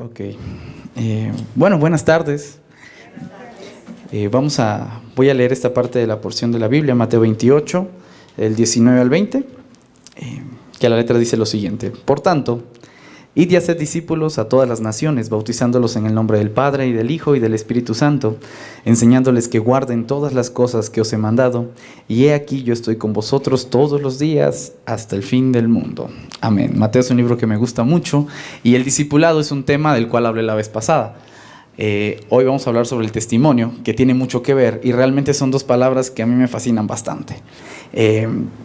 Ok. Bueno, buenas tardes. Voy a leer esta parte de la porción de la Biblia, Mateo 28, el 19 al 20, que la letra dice lo siguiente. Por tanto, id y haced discípulos a todas las naciones, bautizándolos en el nombre del Padre, y del Hijo, y del Espíritu Santo, enseñándoles que guarden todas las cosas que os he mandado, y he aquí yo estoy con vosotros todos los días hasta el fin del mundo. Amén. Mateo es un libro que me gusta mucho, y el discipulado es un tema del cual hablé la vez pasada. Hoy vamos a hablar sobre el testimonio, que tiene mucho que ver, y realmente son dos palabras que a mí me fascinan bastante.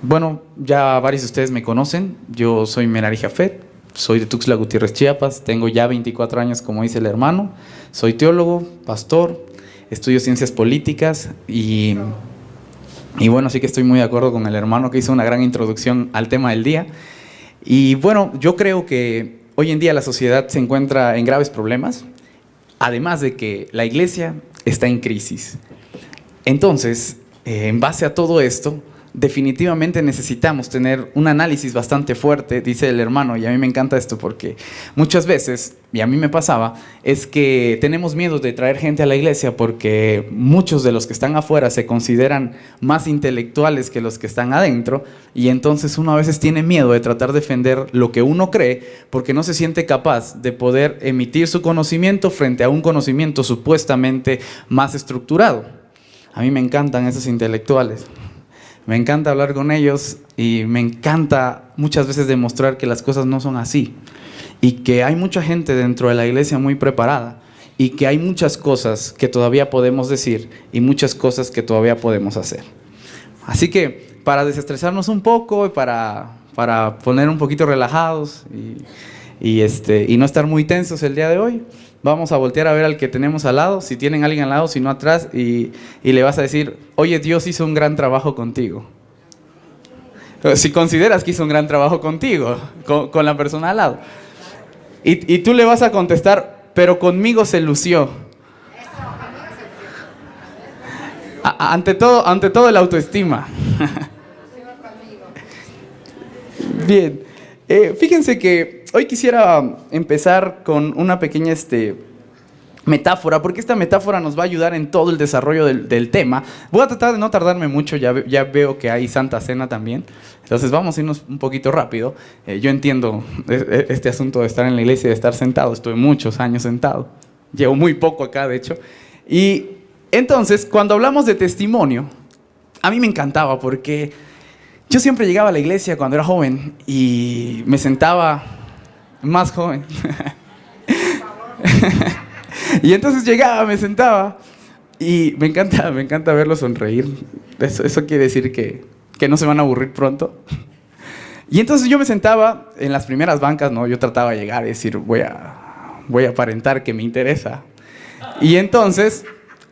Bueno, ya varios de ustedes me conocen. Yo soy Merari Jafet. Soy de Tuxtla Gutiérrez, Chiapas, tengo ya 24 años, como dice el hermano. Soy teólogo, pastor, estudio ciencias políticas y bueno, sí que estoy muy de acuerdo con el hermano que hizo una gran introducción al tema del día. Y bueno, yo creo que hoy en día la sociedad se encuentra en graves problemas, además de que la iglesia está en crisis. Entonces, en base a todo esto, definitivamente necesitamos tener un análisis bastante fuerte, dice el hermano, y a mí me encanta esto porque muchas veces, y a mí me pasaba, es que tenemos miedo de traer gente a la iglesia porque muchos de los que están afuera se consideran más intelectuales que los que están adentro, y entonces uno a veces tiene miedo de tratar de defender lo que uno cree porque no se siente capaz de poder emitir su conocimiento frente a un conocimiento supuestamente más estructurado. A mí me encantan esos intelectuales. Me encanta hablar con ellos y me encanta muchas veces demostrar que las cosas no son así y que hay mucha gente dentro de la iglesia muy preparada y que hay muchas cosas que todavía podemos decir y muchas cosas que todavía podemos hacer. Así que para desestresarnos un poco y para poner un poquito relajados y no estar muy tensos el día de hoy, vamos a voltear a ver al que tenemos al lado, si tienen a alguien al lado, si no atrás, y le vas a decir, oye, Dios hizo un gran trabajo contigo. Si consideras que hizo un gran trabajo contigo, con la persona al lado. Y tú le vas a contestar, pero conmigo se lució. Ante todo la autoestima. Bien. Fíjense que hoy quisiera empezar con una pequeña metáfora, porque esta metáfora nos va a ayudar en todo el desarrollo del tema. Voy a tratar de no tardarme mucho, ya veo que hay Santa Cena también, entonces vamos a irnos un poquito rápido. Yo entiendo este asunto de estar en la iglesia y de estar sentado, estuve muchos años sentado, llevo muy poco acá de hecho, y entonces cuando hablamos de testimonio, a mí me encantaba porque yo siempre llegaba a la iglesia cuando era joven y me sentaba más joven. Y entonces llegaba, me sentaba y me encanta verlo sonreír. Eso quiere decir que no se van a aburrir pronto. Y entonces yo me sentaba en las primeras bancas, ¿no? Yo trataba de llegar y decir, voy a aparentar que me interesa. Y entonces,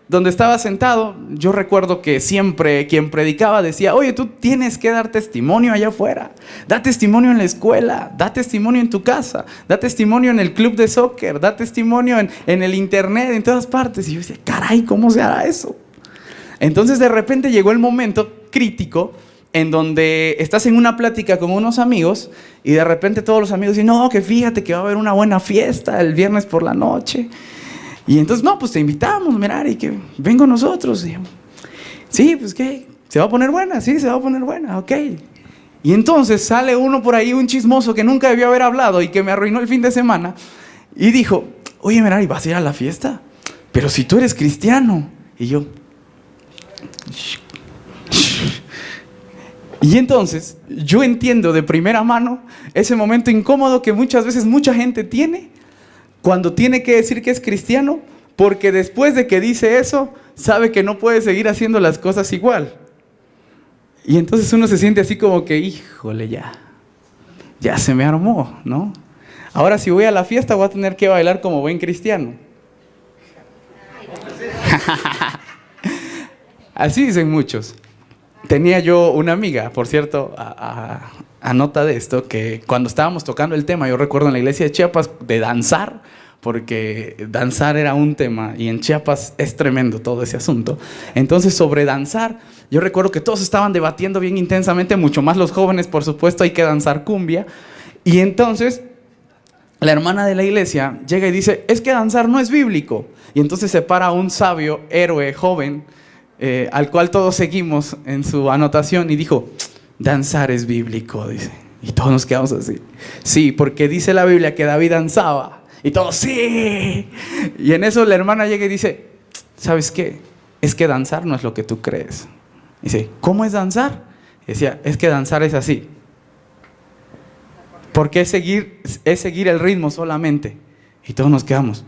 donde estaba sentado, yo recuerdo que siempre quien predicaba decía, oye, tú tienes que dar testimonio allá afuera, da testimonio en la escuela, da testimonio en tu casa, da testimonio en el club de soccer, da testimonio en el internet, en todas partes. Y yo decía, caray, ¿cómo se hará eso? Entonces de repente llegó el momento crítico en donde estás en una plática con unos amigos y de repente todos los amigos dicen, no, que fíjate que va a haber una buena fiesta el viernes por la noche. Y entonces, no, pues te invitamos, Merari, que ven con nosotros. Y, sí, pues ¿qué? ¿Se va a poner buena? Sí, se va a poner buena, ok. Y entonces sale uno por ahí, un chismoso que nunca debió haber hablado y que me arruinó el fin de semana. Y dijo, oye, Merari, ¿vas a ir a la fiesta? Pero si tú eres cristiano. Y yo... Y entonces, yo entiendo de primera mano ese momento incómodo que muchas veces mucha gente tiene cuando tiene que decir que es cristiano, porque después de que dice eso, sabe que no puede seguir haciendo las cosas igual. Y entonces uno se siente así como que, híjole, ya se me armó, ¿no? Ahora si voy a la fiesta voy a tener que bailar como buen cristiano. Así dicen muchos. Tenía yo una amiga, por cierto, a nota de esto, que cuando estábamos tocando el tema, yo recuerdo en la iglesia de Chiapas, de danzar, porque danzar era un tema y en Chiapas es tremendo todo ese asunto. Entonces sobre danzar, yo recuerdo que todos estaban debatiendo bien intensamente, mucho más los jóvenes, por supuesto, hay que danzar cumbia. Y entonces la hermana de la iglesia llega y dice, es que danzar no es bíblico. Y entonces se para un sabio, héroe, joven, al cual todos seguimos en su anotación, y dijo, danzar es bíblico, dice. Y todos nos quedamos así. Sí, porque dice la Biblia que David danzaba. Y todos, sí. Y en eso la hermana llega y dice, ¿sabes qué? Es que danzar no es lo que tú crees. Dice, ¿cómo es danzar? Y decía, es que danzar es así. Porque es seguir el ritmo solamente. Y todos nos quedamos,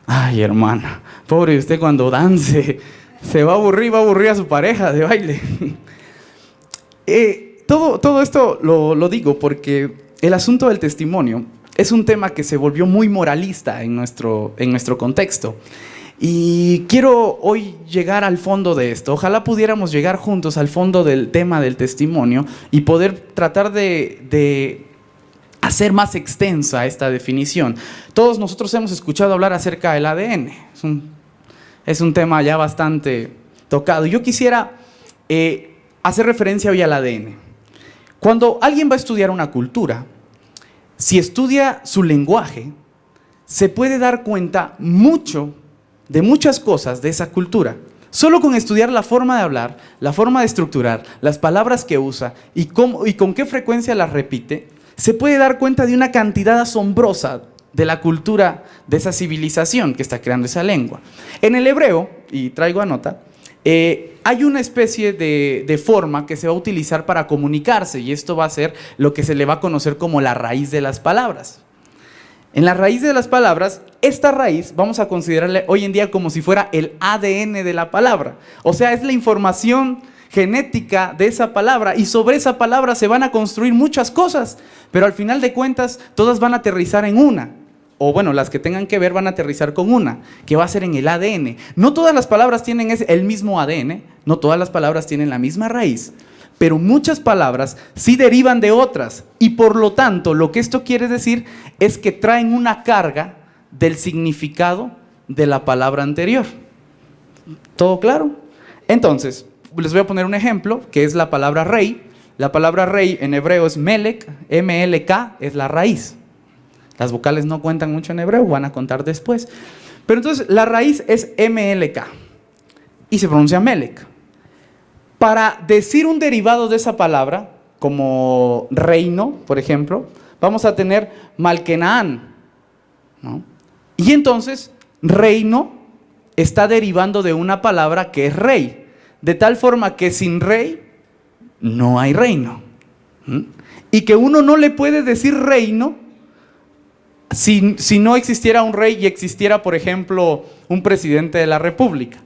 ay, hermana, pobre usted, cuando dance se va a aburrir a su pareja de baile. Todo esto lo digo porque el asunto del testimonio es un tema que se volvió muy moralista en nuestro contexto. Y quiero hoy llegar al fondo de esto. Ojalá pudiéramos llegar juntos al fondo del tema del testimonio y poder tratar de hacer más extensa esta definición. Todos nosotros hemos escuchado hablar acerca del ADN. Es un tema ya bastante tocado. Yo quisiera hacer referencia hoy al ADN. Cuando alguien va a estudiar una cultura, si estudia su lenguaje, se puede dar cuenta de muchas cosas de esa cultura. Solo con estudiar la forma de hablar, la forma de estructurar, las palabras que usa y con qué frecuencia las repite, se puede dar cuenta de una cantidad asombrosa de la cultura de esa civilización que está creando esa lengua. En el hebreo, y traigo a nota, hay una especie de forma que se va a utilizar para comunicarse, y esto va a ser lo que se le va a conocer como la raíz de las palabras. En la raíz de las palabras, esta raíz vamos a considerarle hoy en día como si fuera el ADN de la palabra. O sea, es la información genética de esa palabra, y sobre esa palabra se van a construir muchas cosas, pero al final de cuentas todas van a aterrizar en una, o bueno, las que tengan que ver van a aterrizar con una, que va a ser en el ADN. No todas las palabras tienen el mismo ADN, no todas las palabras tienen la misma raíz, pero muchas palabras sí derivan de otras, y por lo tanto lo que esto quiere decir es que traen una carga del significado de la palabra anterior. ¿Todo claro? Entonces, les voy a poner un ejemplo, que es la palabra rey. La palabra rey en hebreo es melek, M-L-K, es la raíz. Las vocales no cuentan mucho en hebreo, van a contar después. Pero entonces la raíz es M-L-K y se pronuncia melek. Para decir un derivado de esa palabra, como reino, por ejemplo, vamos a tener malkenaan, ¿no? Y entonces, reino está derivando de una palabra que es rey, de tal forma que sin rey no hay reino. Y que uno no le puede decir reino si no existiera un rey y existiera, por ejemplo, un presidente de la república.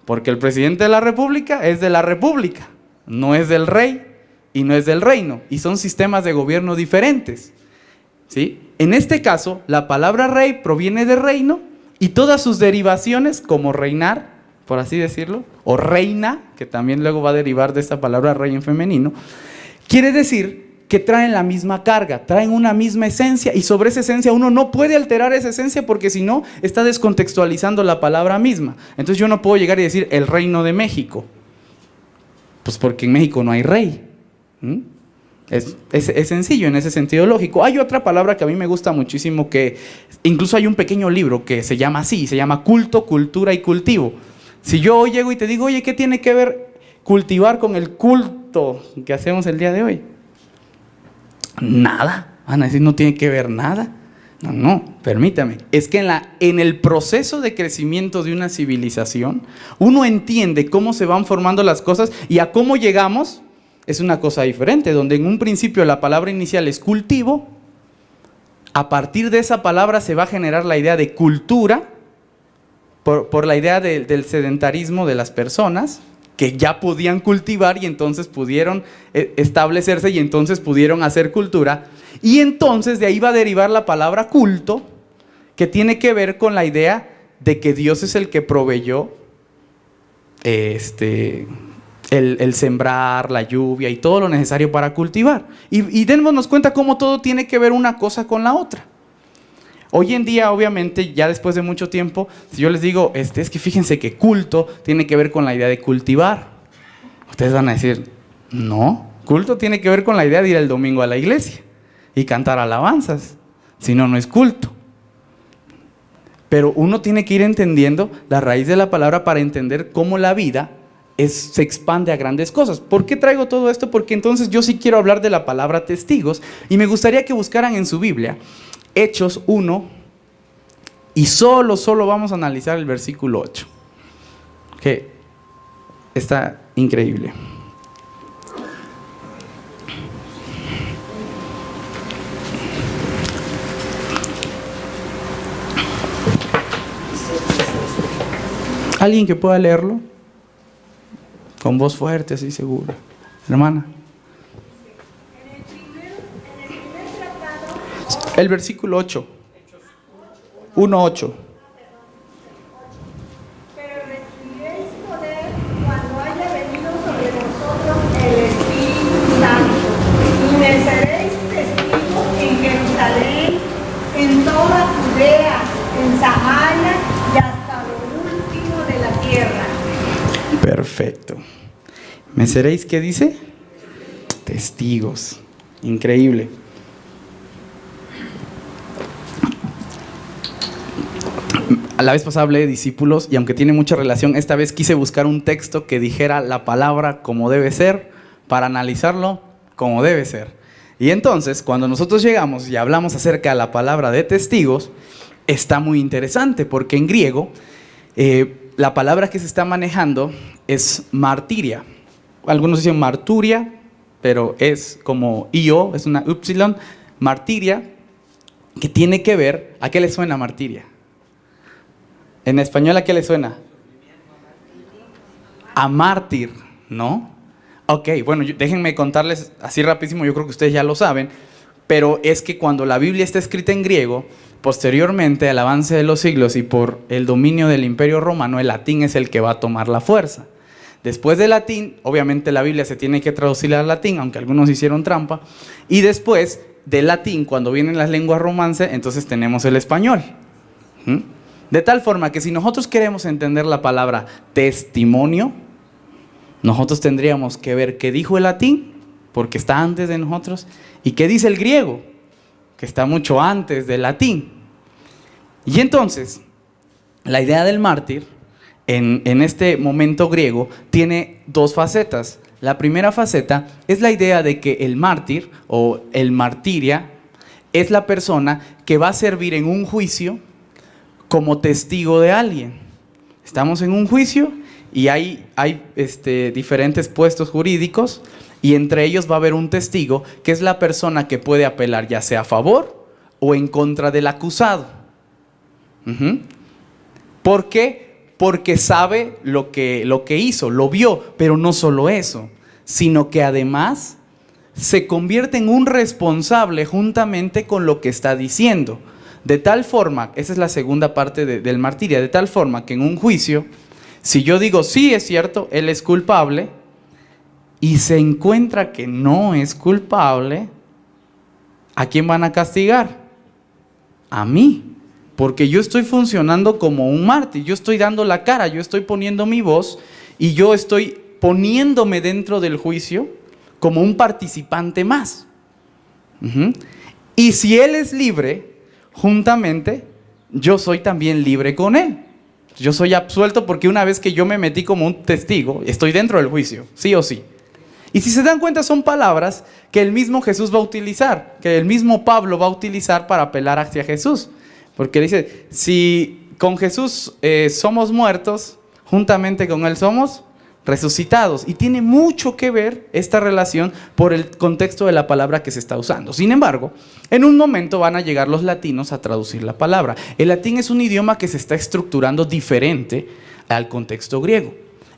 Porque el presidente de la república es de la república, no es del rey y no es del reino. Y son sistemas de gobierno diferentes, ¿sí? En este caso, la palabra rey proviene de reino y todas sus derivaciones, como reinar, por así decirlo, o reina, que también luego va a derivar de esta palabra rey en femenino, quiere decir que traen la misma carga, traen una misma esencia, y sobre esa esencia uno no puede alterar esa esencia, porque si no está descontextualizando la palabra misma. Entonces yo no puedo llegar y decir el reino de México, pues porque en México no hay rey. Es sencillo en ese sentido lógico. Hay otra palabra que a mí me gusta muchísimo, que incluso hay un pequeño libro que se llama así, se llama culto, cultura y cultivo. Si yo hoy llego y te digo, oye, ¿qué tiene que ver cultivar con el culto que hacemos el día de hoy? Nada. Van a decir, no tiene que ver nada. No, permítame. Es que en el proceso de crecimiento de una civilización, uno entiende cómo se van formando las cosas, y a cómo llegamos es una cosa diferente, donde en un principio la palabra inicial es cultivo. A partir de esa palabra se va a generar la idea de cultura, por la idea del sedentarismo de las personas, que ya podían cultivar y entonces pudieron establecerse y entonces pudieron hacer cultura. Y entonces de ahí va a derivar la palabra culto, que tiene que ver con la idea de que Dios es el que proveyó el sembrar, la lluvia y todo lo necesario para cultivar. Y démonos cuenta cómo todo tiene que ver una cosa con la otra. Hoy en día, obviamente, ya después de mucho tiempo, si yo les digo, es que fíjense que culto tiene que ver con la idea de cultivar, ustedes van a decir, no, culto tiene que ver con la idea de ir el domingo a la iglesia y cantar alabanzas. si no, no es culto. Pero uno tiene que ir entendiendo la raíz de la palabra para entender cómo la vida se expande a grandes cosas. ¿Por qué traigo todo esto? Porque entonces yo sí quiero hablar de la palabra testigos y me gustaría que buscaran en su Biblia Hechos 1 y solo vamos a analizar el versículo 8, que está increíble. ¿Alguien que pueda leerlo? Con voz fuerte, así segura. Hermana. El versículo 8. 1:8. Pero recibiréis poder cuando haya venido sobre vosotros el Espíritu Santo, y me seréis testigos en Jerusalén, en toda Judea, en Samaria y hasta lo último de la tierra. Perfecto. ¿Me seréis qué dice? Testigos. Increíble. A la vez pasada hablé de discípulos y aunque tiene mucha relación, esta vez quise buscar un texto que dijera la palabra como debe ser para analizarlo como debe ser. Y entonces, cuando nosotros llegamos y hablamos acerca de la palabra de testigos, está muy interesante porque en griego la palabra que se está manejando es martiria. Algunos dicen marturia, pero es como io, es una upsilon, martiria, que tiene que ver, ¿a qué le suena martiria? En español, ¿a qué le suena? A mártir, ¿no? Ok, bueno, déjenme contarles así rapidísimo, yo creo que ustedes ya lo saben, pero es que cuando la Biblia está escrita en griego, posteriormente al avance de los siglos y por el dominio del Imperio Romano, el latín es el que va a tomar la fuerza. Después del latín, obviamente la Biblia se tiene que traducir al latín, aunque algunos hicieron trampa, y después del latín, cuando vienen las lenguas romances, entonces tenemos el español. De tal forma que si nosotros queremos entender la palabra testimonio, nosotros tendríamos que ver qué dijo el latín, porque está antes de nosotros, y qué dice el griego, que está mucho antes del latín. Y entonces, la idea del mártir, en este momento griego, tiene dos facetas. La primera faceta es la idea de que el mártir, o el martiria, es la persona que va a servir en un juicio como testigo de alguien. Estamos en un juicio y hay diferentes puestos jurídicos y entre ellos va a haber un testigo que es la persona que puede apelar ya sea a favor o en contra del acusado. ¿Por qué? Porque sabe lo que hizo, lo vio, pero no solo eso, sino que además se convierte en un responsable juntamente con lo que está diciendo. De tal forma, esa es la segunda parte del martirio, de tal forma que en un juicio, si yo digo, sí es cierto, él es culpable, y se encuentra que no es culpable, ¿a quién van a castigar? A mí, porque yo estoy funcionando como un mártir, yo estoy dando la cara, yo estoy poniendo mi voz, y yo estoy poniéndome dentro del juicio como un participante más. Y si él es libre, juntamente, yo soy también libre con él. Yo soy absuelto porque una vez que yo me metí como un testigo, estoy dentro del juicio, sí o sí. Y si se dan cuenta, son palabras que el mismo Jesús va a utilizar, que el mismo Pablo va a utilizar para apelar hacia Jesús. Porque dice, si con Jesús somos muertos, juntamente con él somos resucitados. Y tiene mucho que ver esta relación por el contexto de la palabra que se está usando. Sin embargo, en un momento van a llegar los latinos a traducir la palabra. El latín es un idioma que se está estructurando diferente al contexto griego.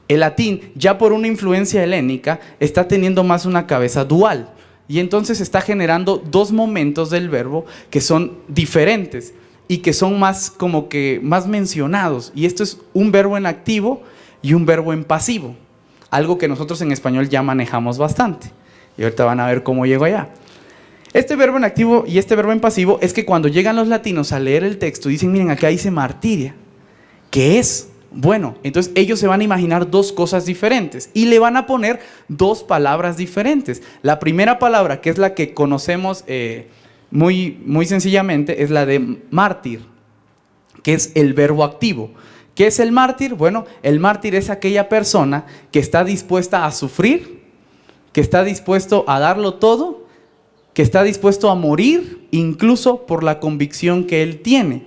El latín, ya por una influencia helénica, está teniendo más una cabeza dual. Y entonces está generando dos momentos del verbo que son diferentes y que son más como que más mencionados. Y esto es un verbo en activo y un verbo en pasivo, algo que nosotros en español ya manejamos bastante. Y ahorita van a ver cómo llego allá. Este verbo en activo y este verbo en pasivo es que cuando llegan los latinos a leer el texto dicen, miren, acá dice martiria, ¿qué es? Bueno, entonces ellos se van a imaginar dos cosas diferentes y le van a poner dos palabras diferentes. La primera palabra, que es la que conocemos muy sencillamente, es la de mártir, que es el verbo activo. ¿Qué es el mártir? Bueno, el mártir es aquella persona que está dispuesta a sufrir, que está dispuesto a darlo todo, que está dispuesto a morir incluso por la convicción que él tiene.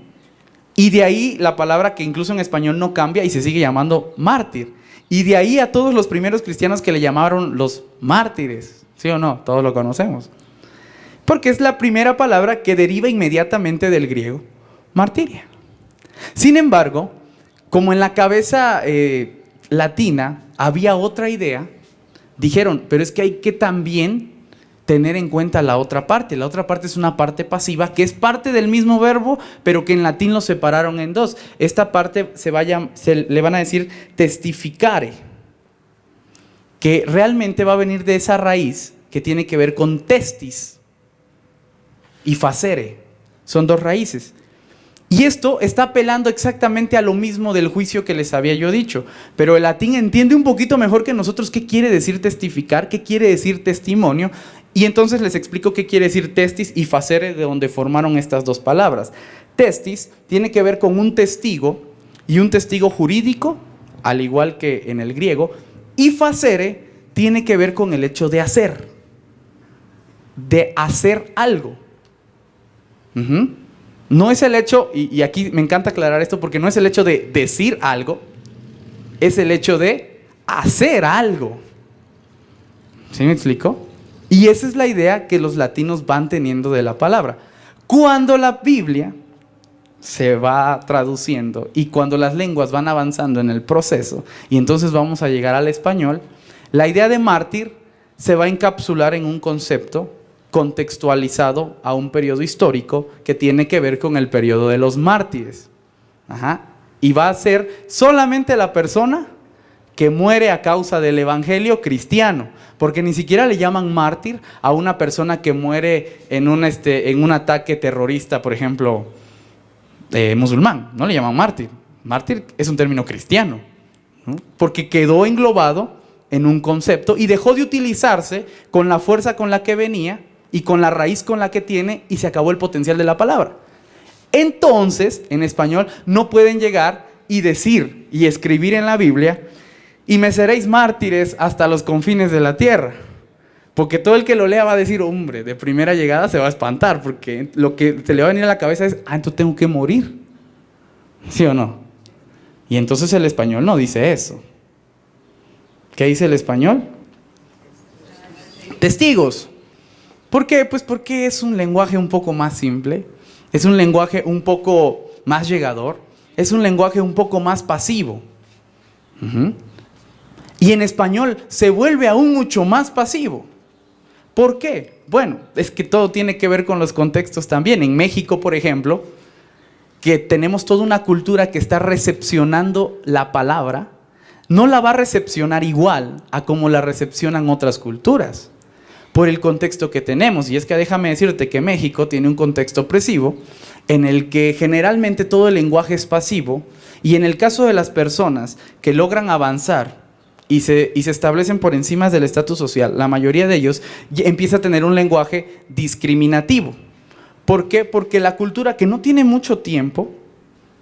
Y de ahí la palabra que incluso en español no cambia y se sigue llamando mártir. Y de ahí a todos los primeros cristianos que le llamaron los mártires. ¿Sí o no? Todos lo conocemos. Porque es la primera palabra que deriva inmediatamente del griego martiria. Sin embargo, como en la cabeza latina había otra idea, dijeron, pero es que hay que también tener en cuenta la otra parte. La otra parte es una parte pasiva, que es parte del mismo verbo, pero que en latín lo separaron en dos. Esta parte se le van a decir testificare, que realmente va a venir de esa raíz que tiene que ver con testis y facere. Son dos raíces. Y esto está apelando exactamente a lo mismo del juicio que les había yo dicho. Pero el latín entiende un poquito mejor que nosotros qué quiere decir testificar, qué quiere decir testimonio. Y entonces les explico qué quiere decir testis y facere, de donde formaron estas dos palabras. Testis tiene que ver con un testigo, y un testigo jurídico, al igual que en el griego. Y facere tiene que ver con el hecho de hacer algo. No es el hecho, y aquí me encanta aclarar esto, porque no es el hecho de decir algo, es el hecho de hacer algo. ¿Sí me explico? Y esa es la idea que los latinos van teniendo de la palabra. Cuando la Biblia se va traduciendo y cuando las lenguas van avanzando en el proceso, y entonces vamos a llegar al español, la idea de mártir se va a encapsular en un concepto contextualizado a un periodo histórico que tiene que ver con el periodo de los mártires. Y va a ser solamente la persona que muere a causa del evangelio cristiano, porque ni siquiera le llaman mártir a una persona que muere en un ataque terrorista, por ejemplo, musulmán. No le llaman mártir. Mártir es un término cristiano, ¿no? Porque quedó englobado en un concepto y dejó de utilizarse con la fuerza con la que venía y con la raíz con la que tiene, y se acabó el potencial de la palabra. Entonces, en español no pueden llegar y decir y escribir en la Biblia: y me seréis mártires hasta los confines de la tierra. Porque todo el que lo lea va a decir, hombre, de primera llegada se va a espantar, porque lo que se le va a venir a la cabeza es, entonces tengo que morir. ¿Sí o no? Y entonces el español no dice eso. ¿Qué dice el español? Testigos. ¿Por qué? Pues porque es un lenguaje un poco más simple, es un lenguaje un poco más llegador, es un lenguaje un poco más pasivo. Y en español se vuelve aún mucho más pasivo. ¿Por qué? Bueno, es que todo tiene que ver con los contextos también. En México, por ejemplo, que tenemos toda una cultura que está recepcionando la palabra, no la va a recepcionar igual a como la recepcionan otras culturas, por el contexto que tenemos. Y es que déjame decirte que México tiene un contexto opresivo en el que generalmente todo el lenguaje es pasivo, y en el caso de las personas que logran avanzar y se establecen por encima del estatus social, la mayoría de ellos empieza a tener un lenguaje discriminativo. ¿Por qué? Porque la cultura, que no tiene mucho tiempo,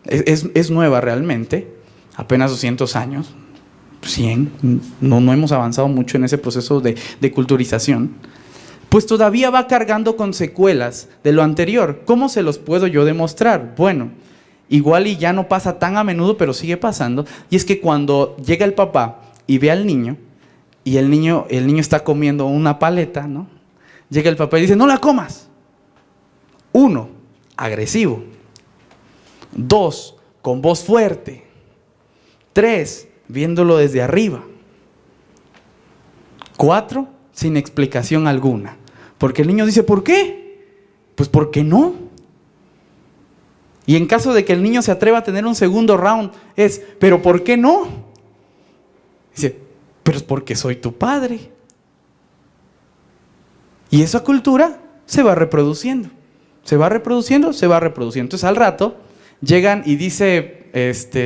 es nueva realmente, apenas 200 años, 100, no hemos avanzado mucho en ese proceso de culturización, pues todavía va cargando con secuelas de lo anterior. ¿Cómo se los puedo yo demostrar? Bueno, igual y ya no pasa tan a menudo, pero sigue pasando, y es que cuando llega el papá y ve al niño, y el niño está comiendo una paleta, ¿no? Llega el papá y dice, no la comas. 1, agresivo. 2, con voz fuerte. 3, viéndolo desde arriba. 4, sin explicación alguna. Porque el niño dice, ¿por qué? Pues ¿por qué no? Y en caso de que el niño se atreva a tener un segundo round, ¿pero por qué no? Dice, pero es porque soy tu padre. Y esa cultura se va reproduciendo. Se va reproduciendo, se va reproduciendo. Entonces al rato llegan y dice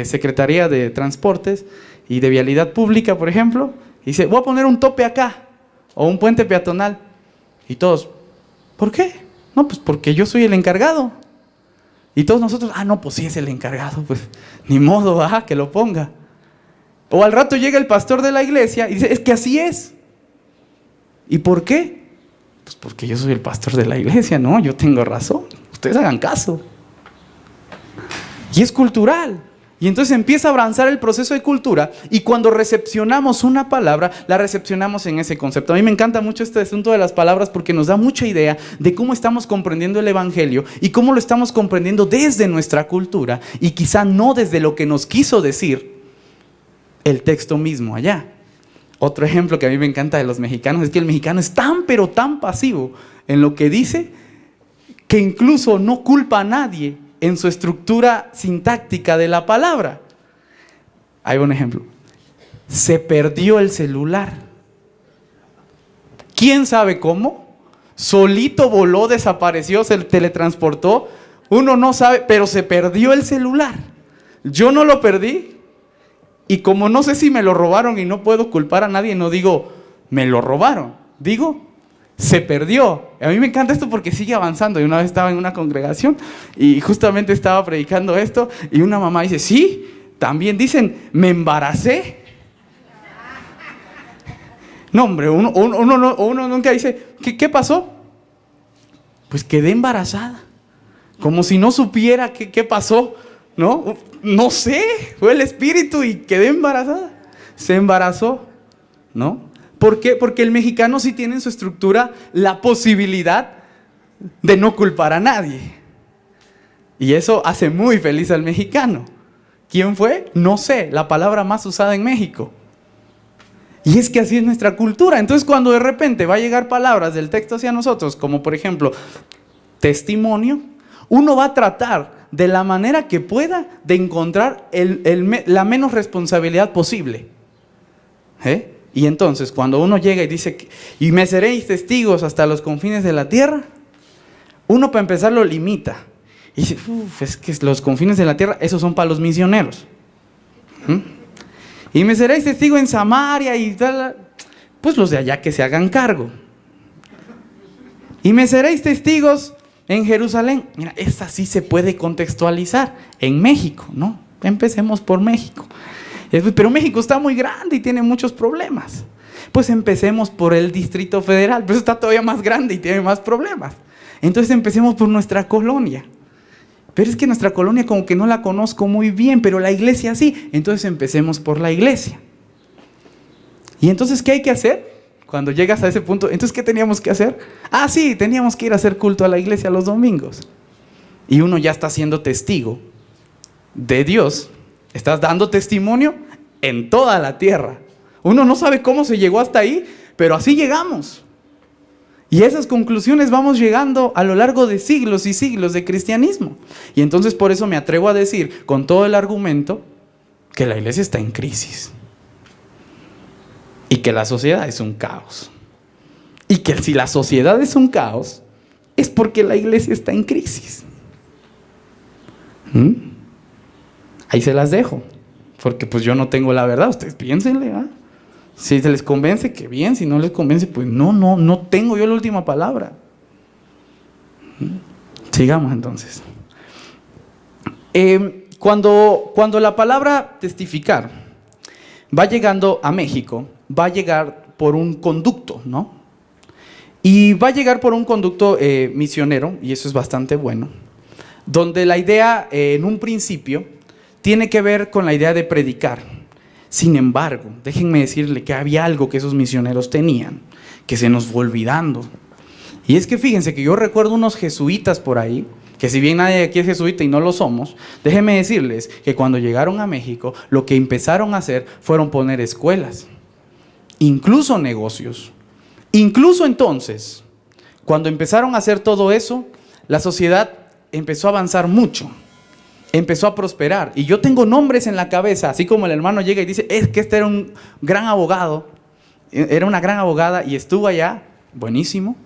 Secretaría de Transportes y de Vialidad Pública, por ejemplo, y dice, voy a poner un tope acá, o un puente peatonal. Y todos, ¿por qué? No, pues porque yo soy el encargado. Y todos nosotros, no, pues sí es el encargado, pues ni modo, que lo ponga. O al rato llega el pastor de la iglesia y dice, es que así es. ¿Y por qué? Pues porque yo soy el pastor de la iglesia, ¿no? Yo tengo razón. Ustedes hagan caso. Y es cultural. Y entonces empieza a avanzar el proceso de cultura, y cuando recepcionamos una palabra, la recepcionamos en ese concepto. A mí me encanta mucho este asunto de las palabras porque nos da mucha idea de cómo estamos comprendiendo el evangelio y cómo lo estamos comprendiendo desde nuestra cultura y quizá no desde lo que nos quiso decir el texto mismo allá. Otro ejemplo que a mí me encanta de los mexicanos es que el mexicano es tan pero tan pasivo en lo que dice que incluso no culpa a nadie en su estructura sintáctica de la palabra. Hay un ejemplo. Se perdió el celular. ¿Quién sabe cómo? Solito voló, desapareció, se teletransportó. Uno no sabe, pero se perdió el celular. Yo no lo perdí. Y como no sé si me lo robaron y no puedo culpar a nadie, no digo, me lo robaron. Digo, se perdió. A mí me encanta esto porque sigue avanzando. Y una vez estaba en una congregación y justamente estaba predicando esto y una mamá dice, sí, también dicen, me embaracé. No, hombre, uno nunca dice, ¿qué pasó? Pues quedé embarazada. Como si no supiera qué pasó, ¿no? No sé, fue el espíritu y quedé embarazada. Se embarazó, ¿no? ¿Por qué? Porque el mexicano sí tiene en su estructura la posibilidad de no culpar a nadie. Y eso hace muy feliz al mexicano. ¿Quién fue? No sé, la palabra más usada en México. Y es que así es nuestra cultura. Entonces cuando de repente va a llegar palabras del texto hacia nosotros, como por ejemplo, testimonio, uno va a tratar de la manera que pueda de encontrar la menos responsabilidad posible. Y entonces cuando uno llega y dice, y me seréis testigos hasta los confines de la tierra, uno para empezar lo limita. Y dice, es que los confines de la tierra, esos son para los misioneros. Y me seréis testigo en Samaria y tal, pues los de allá que se hagan cargo. Y me seréis testigos en Jerusalén. Mira, esa sí se puede contextualizar en México, ¿no? Empecemos por México. Pero México está muy grande y tiene muchos problemas. Pues empecemos por el Distrito Federal, pero eso está todavía más grande y tiene más problemas. Entonces empecemos por nuestra colonia. Pero es que nuestra colonia como que no la conozco muy bien, pero la iglesia sí. Entonces empecemos por la iglesia. ¿Y entonces qué hay que hacer? Cuando llegas a ese punto, ¿entonces qué teníamos que hacer? Sí, teníamos que ir a hacer culto a la iglesia los domingos. Y uno ya está siendo testigo de Dios. Estás dando testimonio en toda la tierra. Uno no sabe cómo se llegó hasta ahí, pero así llegamos. Y a esas conclusiones vamos llegando a lo largo de siglos y siglos de cristianismo. Y entonces por eso me atrevo a decir con todo el argumento que la iglesia está en crisis. Y que la sociedad es un caos. Y que si la sociedad es un caos, es porque la iglesia está en crisis. Ahí se las dejo. Porque pues yo no tengo la verdad. Ustedes piénsenle, Si se les convence, que bien. Si no les convence, pues no tengo yo la última palabra. Sigamos entonces. Cuando la palabra testificar va llegando a México, va a llegar por un conducto, ¿no? Y va a llegar por un conducto misionero, y eso es bastante bueno, donde la idea en un principio tiene que ver con la idea de predicar. Sin embargo, déjenme decirle que había algo que esos misioneros tenían, que se nos fue olvidando. Y es que fíjense que yo recuerdo unos jesuitas por ahí, que si bien nadie aquí es jesuita y no lo somos, déjenme decirles que cuando llegaron a México, lo que empezaron a hacer fueron poner escuelas, incluso negocios. Incluso entonces, cuando empezaron a hacer todo eso, la sociedad empezó a avanzar mucho. Empezó a prosperar. Y yo tengo nombres en la cabeza, así como el hermano llega y dice, es que este era un gran abogado, era una gran abogada y estuvo allá, buenísimo.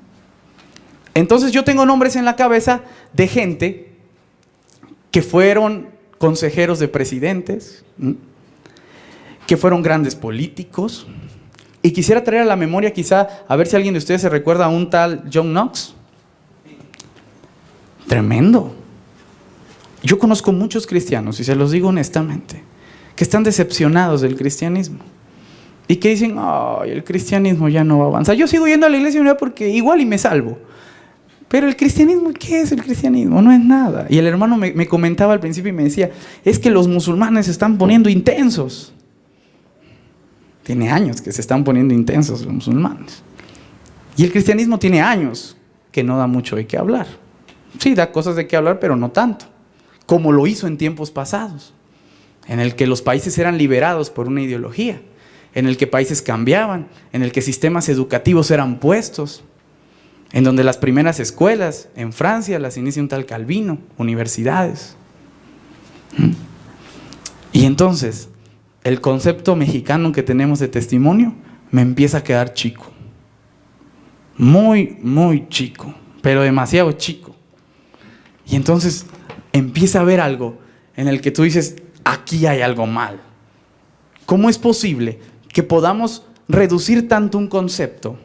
Entonces yo tengo nombres en la cabeza de gente que fueron consejeros de presidentes, que fueron grandes políticos. Y quisiera traer a la memoria quizá, a ver si alguien de ustedes se recuerda a un tal John Knox. Tremendo. Yo conozco muchos cristianos, y se los digo honestamente, que están decepcionados del cristianismo y que dicen, ay, el cristianismo ya no va a avanzar. Yo sigo yendo a la iglesia porque igual y me salvo. Pero el cristianismo, ¿qué es el cristianismo? No es nada. Y el hermano me comentaba al principio y me decía, es que los musulmanes se están poniendo intensos. Tiene años que se están poniendo intensos los musulmanes. Y el cristianismo tiene años que no da mucho de qué hablar. Sí, da cosas de qué hablar, pero no tanto. Como lo hizo en tiempos pasados, en el que los países eran liberados por una ideología, en el que países cambiaban, en el que sistemas educativos eran puestos, en donde las primeras escuelas en Francia las inicia un tal Calvino, universidades. Y entonces, el concepto mexicano que tenemos de testimonio me empieza a quedar chico. Muy, muy chico, pero demasiado chico. Y entonces empieza a haber algo en el que tú dices, aquí hay algo mal. ¿Cómo es posible que podamos reducir tanto un concepto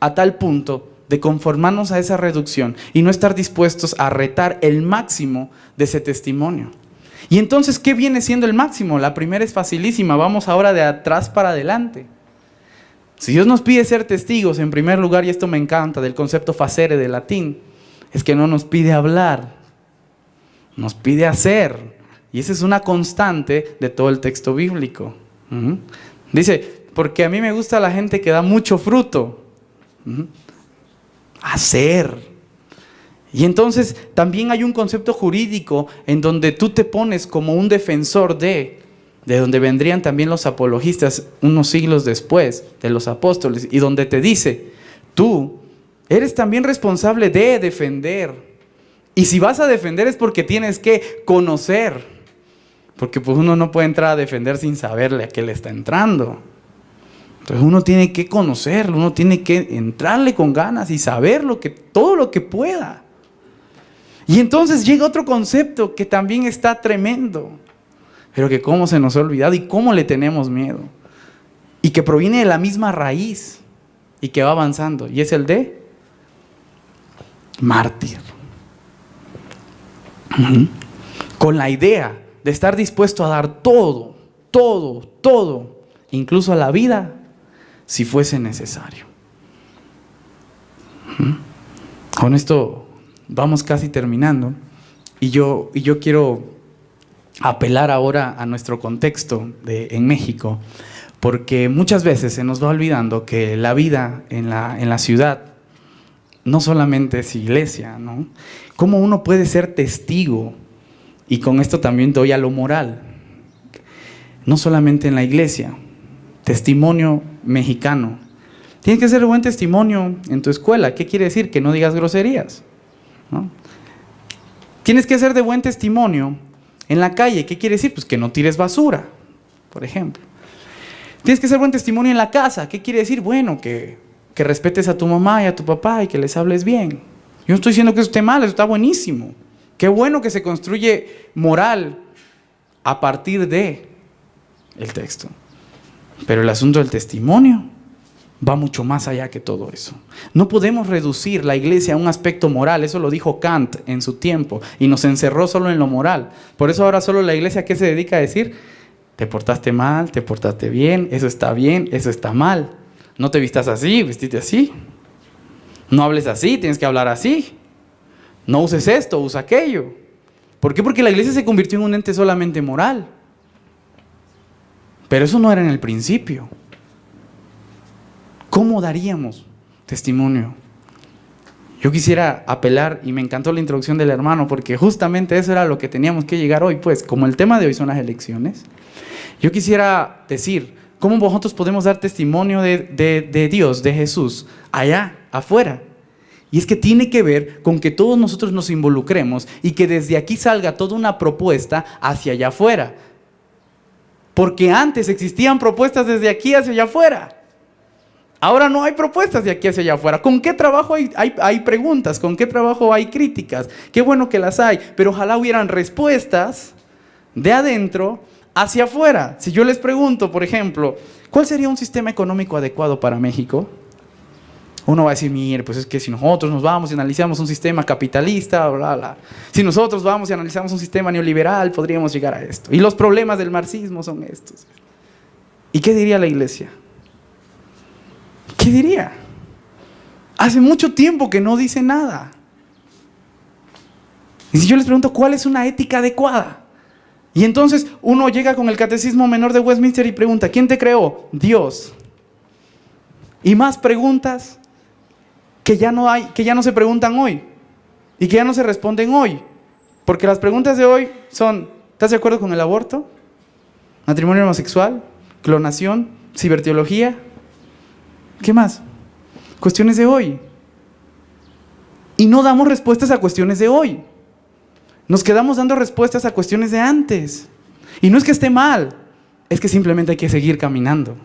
a tal punto de conformarnos a esa reducción y no estar dispuestos a retar el máximo de ese testimonio? Y entonces, ¿qué viene siendo el máximo? La primera es facilísima, vamos ahora de atrás para adelante. Si Dios nos pide ser testigos, en primer lugar, y esto me encanta, del concepto facere de latín, es que no nos pide hablar, nos pide hacer. Y esa es una constante de todo el texto bíblico. Dice, porque a mí me gusta la gente que da mucho fruto. Hacer. Y entonces también hay un concepto jurídico en donde tú te pones como un defensor de donde vendrían también los apologistas unos siglos después de los apóstoles, y donde te dice, tú eres también responsable de defender. Y si vas a defender es porque tienes que conocer, porque pues uno no puede entrar a defender sin saberle a qué le está entrando. Entonces uno tiene que conocerlo, uno tiene que entrarle con ganas y saber todo lo que pueda. Y entonces llega otro concepto que también está tremendo, pero que cómo se nos ha olvidado y cómo le tenemos miedo. Y que proviene de la misma raíz y que va avanzando. Y es el de mártir. Con la idea de estar dispuesto a dar todo, incluso a la vida, si fuese necesario. Con esto vamos casi terminando, y yo quiero apelar ahora a nuestro contexto en México, porque muchas veces se nos va olvidando que la vida en la ciudad no solamente es iglesia, ¿no? ¿Cómo uno puede ser testigo? Y con esto también doy a lo moral. No solamente en la iglesia, testimonio mexicano. Tienes que ser buen testimonio en tu escuela. ¿Qué quiere decir? Que no digas groserías, ¿no? Tienes que ser de buen testimonio en la calle. ¿Qué quiere decir? Pues que no tires basura, por ejemplo. Tienes que ser buen testimonio en la casa. ¿Qué quiere decir? Bueno, que respetes a tu mamá y a tu papá y que les hables bien. Yo no estoy diciendo que eso esté mal, eso está buenísimo. Qué bueno que se construye moral a partir de el texto. Pero el asunto del testimonio va mucho más allá que todo eso. No podemos reducir la iglesia a un aspecto moral. Eso lo dijo Kant en su tiempo y nos encerró solo en lo moral. Por eso ahora solo la iglesia, ¿qué se dedica a decir? Te portaste mal, te portaste bien, eso está mal. No te vistas así, vestite así. No hables así, tienes que hablar así. No uses esto, usa aquello. ¿Por qué? Porque la iglesia se convirtió en un ente solamente moral. Pero eso no era en el principio. ¿Cómo daríamos testimonio? Yo quisiera apelar, y me encantó la introducción del hermano, porque justamente eso era lo que teníamos que llegar hoy, pues, como el tema de hoy son las elecciones. Yo quisiera decir, ¿cómo nosotros podemos dar testimonio de Dios, de Jesús, allá, afuera? Y es que tiene que ver con que todos nosotros nos involucremos y que desde aquí salga toda una propuesta hacia allá afuera. Porque antes existían propuestas desde aquí hacia allá afuera. Ahora no hay propuestas de aquí hacia allá afuera. ¿Con qué trabajo hay preguntas? ¿Con qué trabajo hay críticas? Qué bueno que las hay, pero ojalá hubieran respuestas de adentro hacia afuera. Si yo les pregunto, por ejemplo, ¿cuál sería un sistema económico adecuado para México? Uno va a decir, mire, pues es que si nosotros nos vamos y analizamos un sistema capitalista, bla, bla, si nosotros vamos y analizamos un sistema neoliberal, podríamos llegar a esto. Y los problemas del marxismo son estos. ¿Y qué diría la iglesia? ¿Qué diría? Hace mucho tiempo que no dice nada. Y si yo les pregunto, ¿cuál es una ética adecuada? Y entonces uno llega con el Catecismo Menor de Westminster y pregunta, ¿quién te creó? Dios. Y más preguntas que ya no se preguntan hoy y que ya no se responden hoy. Porque las preguntas de hoy son, ¿estás de acuerdo con el aborto? ¿Matrimonio homosexual? ¿Clonación? ¿Ciberteología? ¿Qué más? Cuestiones de hoy. Y no damos respuestas a cuestiones de hoy. Nos quedamos dando respuestas a cuestiones de antes. Y no es que esté mal, es que simplemente hay que seguir caminando.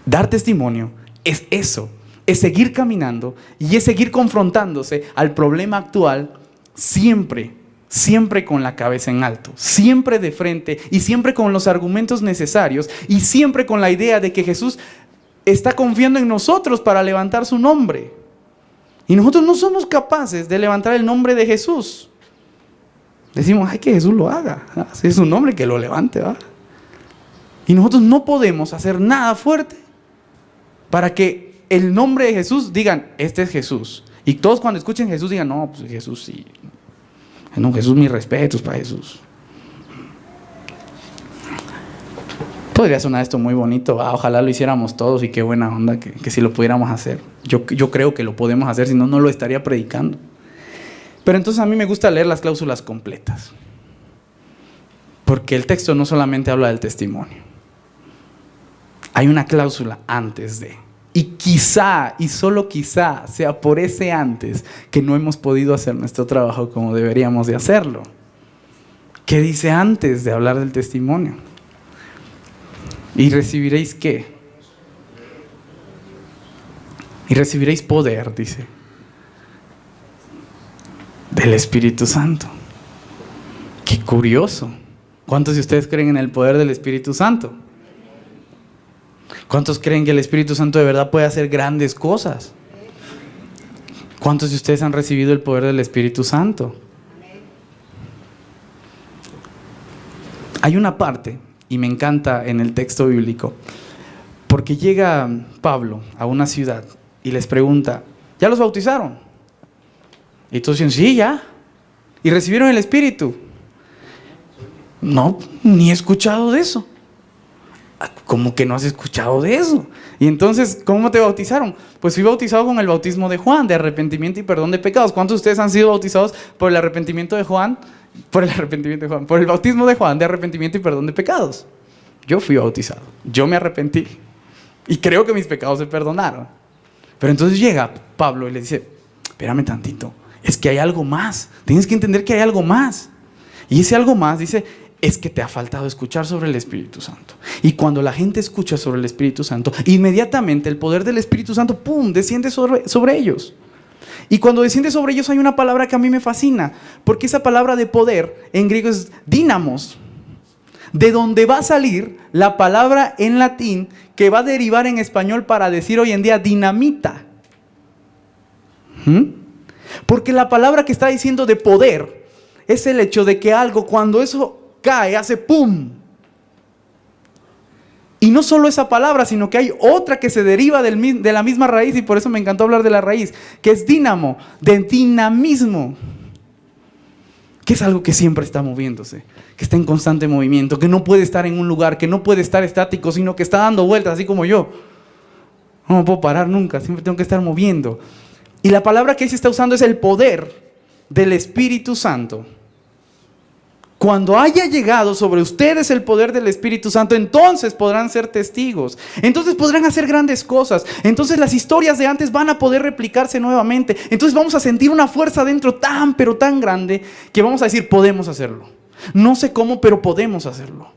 Dar testimonio es eso, es seguir caminando y es seguir confrontándose al problema actual siempre, siempre con la cabeza en alto, siempre de frente y siempre con los argumentos necesarios y siempre con la idea de que Jesús está confiando en nosotros para levantar su nombre. Y nosotros no somos capaces de levantar el nombre de Jesús. Decimos, ay, que Jesús lo haga. Si es su nombre, que lo levante, ¿va? Y nosotros no podemos hacer nada fuerte para que el nombre de Jesús digan, este es Jesús. Y todos cuando escuchen Jesús digan, no, pues Jesús sí. No, Jesús, mis respetos para Jesús. Podría sonar esto muy bonito, ojalá lo hiciéramos todos y qué buena onda que si lo pudiéramos hacer. Yo creo que lo podemos hacer, si no, no lo estaría predicando. Pero entonces a mí me gusta leer las cláusulas completas. Porque el texto no solamente habla del testimonio. Hay una cláusula antes de. Y quizá, y solo quizá, sea por ese antes que no hemos podido hacer nuestro trabajo como deberíamos de hacerlo. ¿Qué dice antes de hablar del testimonio? ¿Y recibiréis qué? Y recibiréis poder, dice, del Espíritu Santo. Qué curioso. ¿Cuántos de ustedes creen en el poder del Espíritu Santo? ¿Cuántos creen que el Espíritu Santo de verdad puede hacer grandes cosas? ¿Cuántos de ustedes han recibido el poder del Espíritu Santo? Hay una parte, y me encanta en el texto bíblico, porque llega Pablo a una ciudad y les pregunta, ¿ya los bautizaron? Y todos dicen, sí, ya. ¿Y recibieron el Espíritu? No, ni he escuchado de eso. ¿Cómo que no has escuchado de eso? Y entonces, ¿cómo te bautizaron? Pues fui bautizado con el bautismo de Juan, de arrepentimiento y perdón de pecados. ¿Cuántos de ustedes han sido bautizados por el arrepentimiento de Juan? Por el bautismo de Juan, de arrepentimiento y perdón de pecados. Yo fui bautizado, yo me arrepentí y creo que mis pecados se perdonaron. Pero entonces llega Pablo y le dice, espérame tantito, es que hay algo más, tienes que entender que hay algo más. Y ese algo más, dice, es que te ha faltado escuchar sobre el Espíritu Santo. Y cuando la gente escucha sobre el Espíritu Santo, inmediatamente el poder del Espíritu Santo, ¡pum!, desciende sobre ellos. Y cuando desciende sobre ellos hay una palabra que a mí me fascina, porque esa palabra de poder en griego es dínamos, de donde va a salir la palabra en latín que va a derivar en español para decir hoy en día dinamita. Porque la palabra que está diciendo de poder es el hecho de que algo, cuando eso cae, hace ¡pum! Y no solo esa palabra, sino que hay otra que se deriva de la misma raíz, y por eso me encantó hablar de la raíz, que es dínamo, de dinamismo, que es algo que siempre está moviéndose, que está en constante movimiento, que no puede estar en un lugar, que no puede estar estático, sino que está dando vueltas, así como yo. No me puedo parar nunca, siempre tengo que estar moviendo. Y la palabra que ahí se está usando es el poder del Espíritu Santo. Cuando haya llegado sobre ustedes el poder del Espíritu Santo, entonces podrán ser testigos. Entonces podrán hacer grandes cosas. Entonces las historias de antes van a poder replicarse nuevamente. Entonces vamos a sentir una fuerza dentro tan, pero tan grande, que vamos a decir, podemos hacerlo. No sé cómo, pero podemos hacerlo.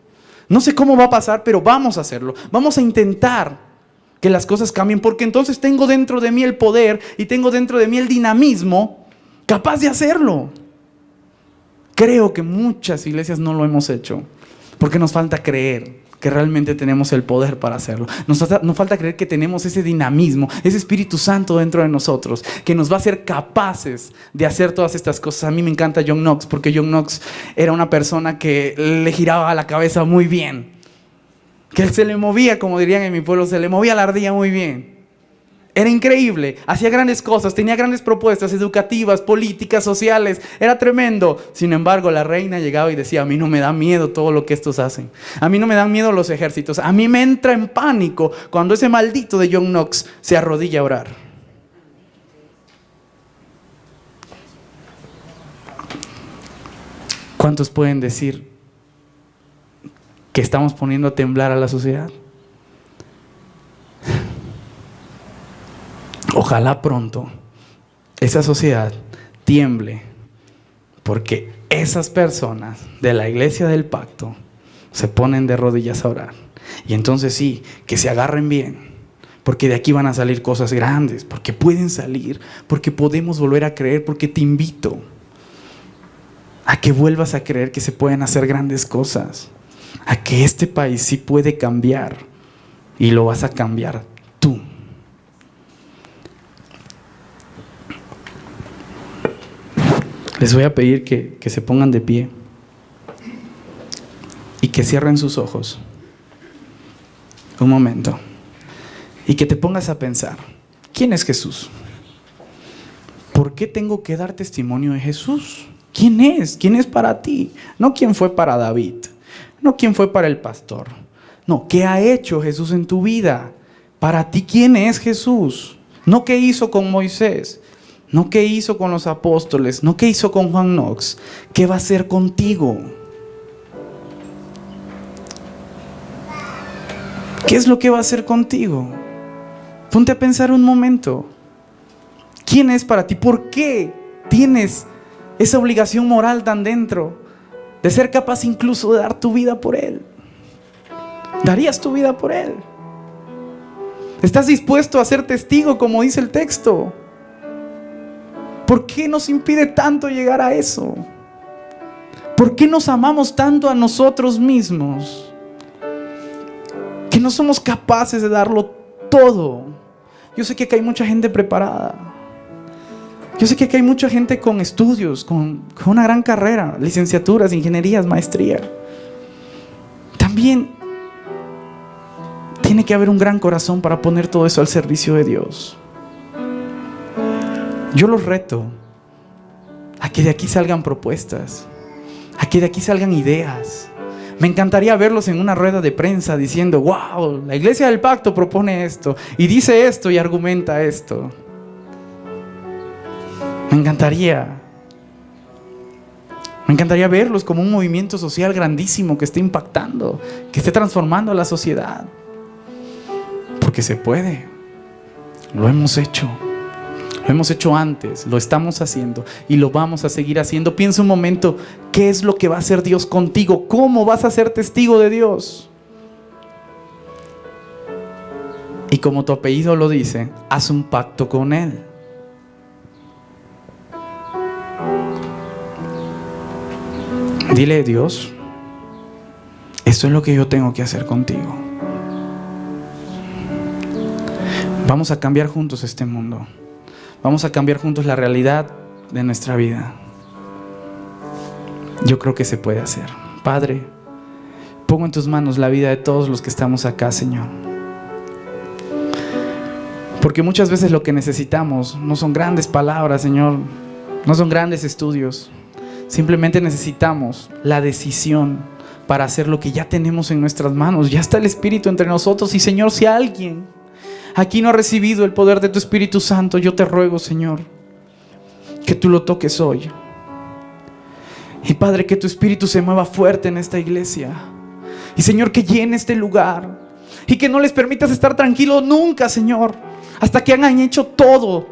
No sé cómo va a pasar, pero vamos a hacerlo. Vamos a intentar que las cosas cambien, porque entonces tengo dentro de mí el poder y tengo dentro de mí el dinamismo capaz de hacerlo. Creo que muchas iglesias no lo hemos hecho porque nos falta creer que realmente tenemos el poder para hacerlo. Nos falta creer que tenemos ese dinamismo, ese Espíritu Santo dentro de nosotros, que nos va a hacer capaces de hacer todas estas cosas. A mí me encanta John Knox, porque John Knox era una persona que le giraba la cabeza muy bien. Que él se le movía, como dirían en mi pueblo, se le movía la ardilla muy bien. Era increíble, hacía grandes cosas, tenía grandes propuestas educativas, políticas, sociales, era tremendo. Sin embargo, la reina llegaba y decía: a mí no me da miedo todo lo que estos hacen. A mí no me dan miedo los ejércitos. A mí me entra en pánico cuando ese maldito de John Knox se arrodilla a orar. ¿Cuántos pueden decir que estamos poniendo a temblar a la sociedad? Ojalá pronto esa sociedad tiemble, porque esas personas de la iglesia del pacto se ponen de rodillas a orar. Y entonces sí, que se agarren bien, porque de aquí van a salir cosas grandes, porque pueden salir, porque podemos volver a creer, porque te invito a que vuelvas a creer que se pueden hacer grandes cosas, a que este país sí puede cambiar, y lo vas a cambiar tú. Les voy a pedir que se pongan de pie y que cierren sus ojos un momento y que te pongas a pensar: ¿quién es Jesús? ¿Por qué tengo que dar testimonio de Jesús? ¿Quién es? ¿Quién es para ti? No quién fue para David, no quién fue para el pastor. No, ¿qué ha hecho Jesús en tu vida? Para ti, ¿quién es Jesús? No qué hizo con Moisés, no qué hizo con los apóstoles, no qué hizo con Juan Knox. ¿Qué va a hacer contigo? ¿Qué es lo que va a hacer contigo? Ponte a pensar un momento. ¿Quién es para ti? ¿Por qué tienes esa obligación moral tan dentro de ser capaz incluso de dar tu vida por Él? ¿Darías tu vida por Él? ¿Estás dispuesto a ser testigo, como dice el texto? ¿Por qué nos impide tanto llegar a eso? ¿Por qué nos amamos tanto a nosotros mismos que no somos capaces de darlo todo? Yo sé que acá hay mucha gente preparada. Yo sé que acá hay mucha gente con estudios, con una gran carrera, licenciaturas, ingenierías, maestría. También tiene que haber un gran corazón para poner todo eso al servicio de Dios. Yo los reto a que de aquí salgan propuestas, a que de aquí salgan ideas. Me encantaría verlos en una rueda de prensa diciendo: wow, la Iglesia del Pacto propone esto y dice esto y argumenta esto. Me encantaría verlos como un movimiento social grandísimo que esté impactando, que esté transformando a la sociedad. Porque se puede. Lo hemos hecho. Lo hemos hecho antes, lo estamos haciendo y lo vamos a seguir haciendo. Piensa un momento: ¿qué es lo que va a hacer Dios contigo? ¿Cómo vas a ser testigo de Dios? Y como tu apellido lo dice, haz un pacto con Él. Dile: Dios, esto es lo que yo tengo que hacer contigo. Vamos a cambiar juntos este mundo. Vamos a cambiar juntos la realidad de nuestra vida. Yo creo que se puede hacer. Padre, pongo en tus manos la vida de todos los que estamos acá, Señor. Porque muchas veces lo que necesitamos no son grandes palabras, Señor. No son grandes estudios. Simplemente necesitamos la decisión para hacer lo que ya tenemos en nuestras manos. Ya está el Espíritu entre nosotros. Y Señor, si alguien aquí no ha recibido el poder de tu Espíritu Santo, yo te ruego, Señor, que tú lo toques hoy. Y Padre, que tu Espíritu se mueva fuerte en esta iglesia. Y Señor, que llene este lugar. Y que no les permitas estar tranquilos nunca, Señor, hasta que hayan hecho todo,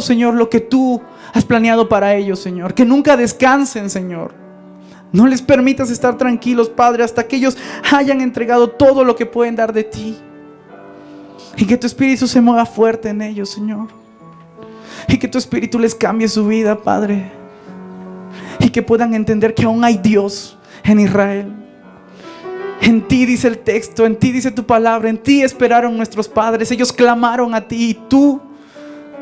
Señor, lo que tú has planeado para ellos, Señor. Que nunca descansen, Señor. No les permitas estar tranquilos, Padre, hasta que ellos hayan entregado todo lo que pueden dar de ti. Y que tu Espíritu se mueva fuerte en ellos, Señor. Y que tu Espíritu les cambie su vida, Padre. Y que puedan entender que aún hay Dios en Israel. En ti dice el texto, en ti dice tu palabra, en ti esperaron nuestros padres. Ellos clamaron a ti y tú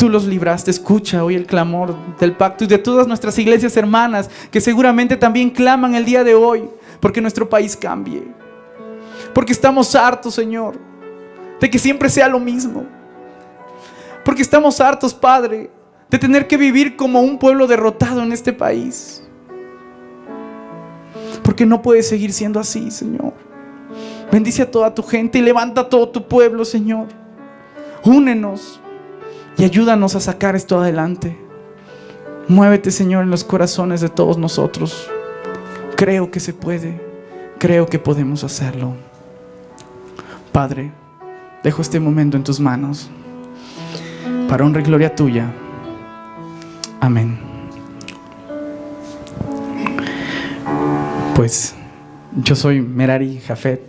los libraste. Escucha hoy el clamor del pacto y de todas nuestras iglesias hermanas que seguramente también claman el día de hoy porque nuestro país cambie. Porque estamos hartos, Señor, de que siempre sea lo mismo. Porque estamos hartos, Padre, de tener que vivir como un pueblo derrotado en este país. Porque no puede seguir siendo así, Señor. Bendice a toda tu gente y levanta a todo tu pueblo, Señor. Únenos y ayúdanos a sacar esto adelante. Muévete, Señor, en los corazones de todos nosotros. Creo que se puede. Creo que podemos hacerlo. Padre, dejo este momento en tus manos, para honra y gloria tuya. Amén. Pues yo soy Merari Jafet.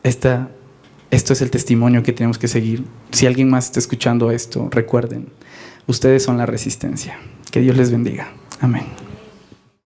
Esto es el testimonio que tenemos que seguir. Si alguien más está escuchando esto, recuerden, ustedes son la resistencia. Que Dios les bendiga. Amén.